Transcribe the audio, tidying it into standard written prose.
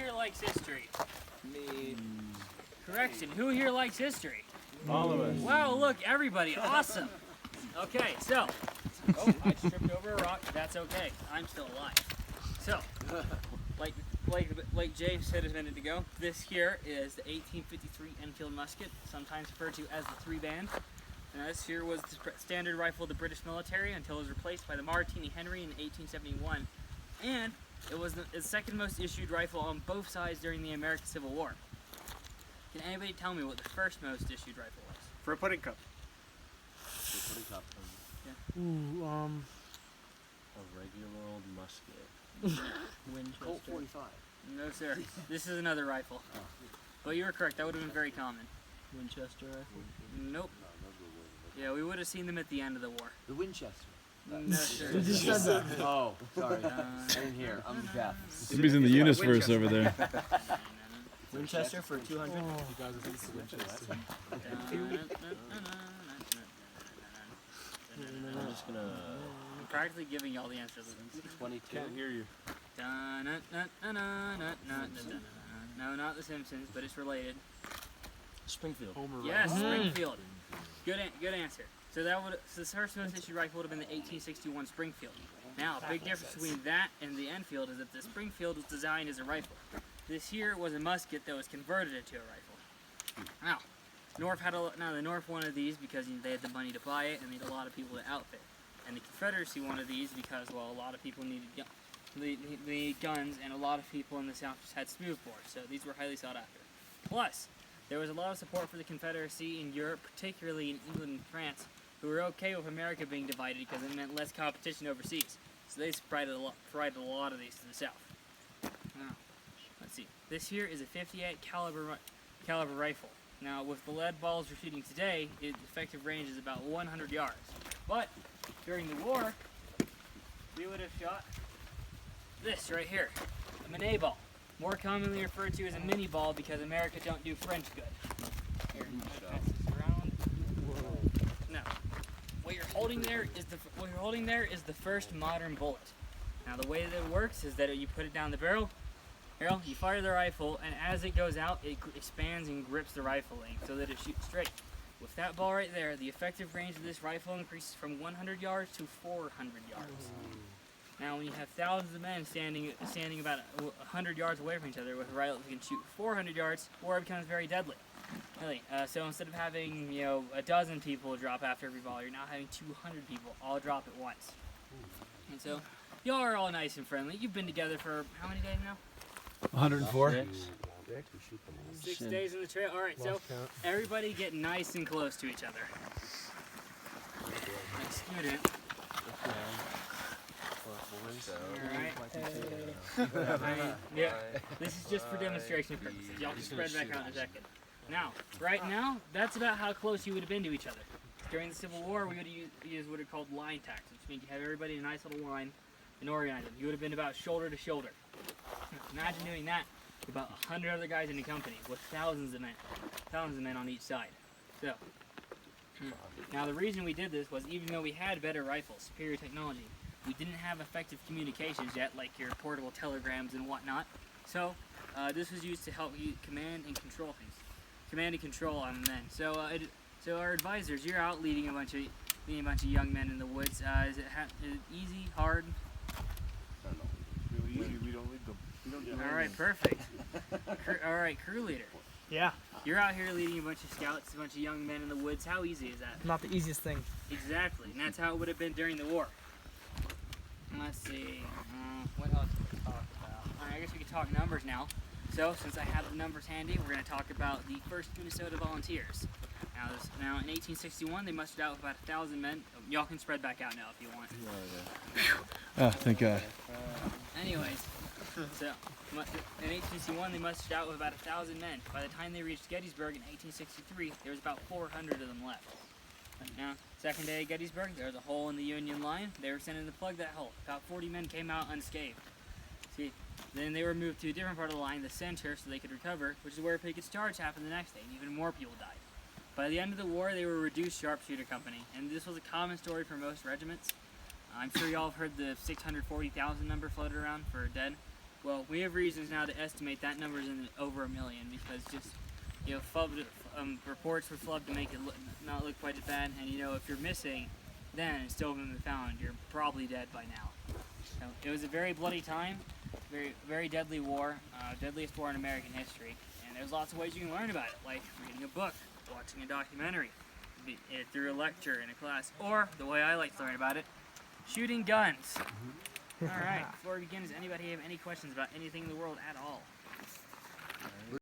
here likes history? Me. Correction, who here likes history? All of us. Wow, look, everybody, awesome. Okay, so, oh, I just tripped over a rock. That's okay. I'm still alive. So, like Jay said a minute ago, this here is the 1853 Enfield musket, sometimes referred to as the 3-band. And this here was the standard rifle of the British military until it was replaced by the Martini Henry in 1871. And it was the second most issued rifle on both sides during the American Civil War. Can anybody tell me what the first most issued rifle was? For a pudding cup. For a pudding cup. Ooh, A regular old musket. Winchester. Colt 45. No, sir. This is another rifle. But you were correct. That would have been very common. Winchester rifle. Nope. Yeah, we would have seen them at the end of the war. The Winchester. No, sir. You just said that. Oh, sorry. I didn't hear. I'm deaf. Somebody's in the Eunice verse over there. Winchester for 200. I'm just gonna. I'm practically giving y'all the answers. 22. Can't hear you. No, not The Simpsons, but it's related. Springfield. Yes, Springfield. Good answer. So the first most issued rifle would have been the 1861 Springfield. Now, a big difference between that and the Enfield is that the Springfield was designed as a rifle. This here was a musket that was converted into a rifle. Now, the North wanted these because they had the money to buy it and they had a lot of people to outfit. And the Confederacy wanted these because, well, a lot of people needed guns and a lot of people in the South just had smoothbores, so these were highly sought after. Plus, there was a lot of support for the Confederacy in Europe, particularly in England and France, who were okay with America being divided because it meant less competition overseas. So they provided a lot of these to the South. Now, let's see. This here is a 58 caliber rifle. Now, with the lead balls we're shooting today, its effective range is about 100 yards. But during the war, we would have shot this right here, a Manet ball, more commonly referred to as a mini ball because America don't do French good. Here, I'm gonna pass this around. Now, what you're holding there is the first modern bullet. Now, the way that it works is that you put it down the barrel, you fire the rifle, and as it goes out, it expands and grips the rifle length so that it shoots straight. With that ball right there, the effective range of this rifle increases from 100 yards to 400 yards. Now, when you have thousands of men standing about 100 yards away from each other with a rifle that can shoot 400 yards, war becomes very deadly. Really. So instead of having a dozen people drop after every ball, you're now having 200 people all drop at once. And so, y'all are all nice and friendly. You've been together for how many days now? 104. 6 days in the trail. All right, so everybody get nice and close to each other. Like student. Alright. Yeah, this is just for demonstration purposes. Y'all can spread back out in a second. Now, right now, that's about how close you would have been to each other. During the Civil War, we would use what are called line tacks, which means you have everybody in a nice little line and organize them. You would have been about shoulder to shoulder. Imagine doing that with about 100 other guys in a company with thousands of men on each side. So, now the reason we did this was even though we had better rifles, superior technology, we didn't have effective communications yet, like your portable telegrams and whatnot. So, this was used to help you command and control things. Command and control on men. So, so our advisors, you're out leading a bunch of young men in the woods. Is it easy, hard? Really easy. We don't lead them. All right, perfect. All right, crew leader. Yeah. You're out here leading a bunch of scouts, a bunch of young men in the woods. How easy is that? Not the easiest thing. Exactly, and that's how it would have been during the war. Let's see, what else can we talk about? I guess we could talk numbers now. So, since I have the numbers handy, we're going to talk about the 1st Minnesota Volunteers. Now, in 1861, they mustered out about 1,000 men. Y'all can spread back out now if you want. Oh, thank God. Anyways, so in 1861, they mustered out with about 1,000 men. By the time they reached Gettysburg in 1863, there was about 400 of them left. Now, second day at Gettysburg, there was a hole in the Union line. They were sent in to plug that hole. About 40 men came out unscathed. See, then they were moved to a different part of the line, the center, so they could recover, which is where Pickett's charge happened the next day, and even more people died. By the end of the war, they were a reduced sharpshooter company, and this was a common story for most regiments. I'm sure y'all have heard the 640,000 number floated around for dead. Well, we have reasons now to estimate that number is in over 1 million because just, reports were flubbed to make it not look quite as bad. And if you're missing, then and still haven't been found, you're probably dead by now. So it was a very bloody time, very deadly war, deadliest war in American history. And there's lots of ways you can learn about it, like reading a book, watching a documentary, through a lecture in a class, or the way I like to learn about it, shooting guns. All right, before we begin, does anybody have any questions about anything in the world at all?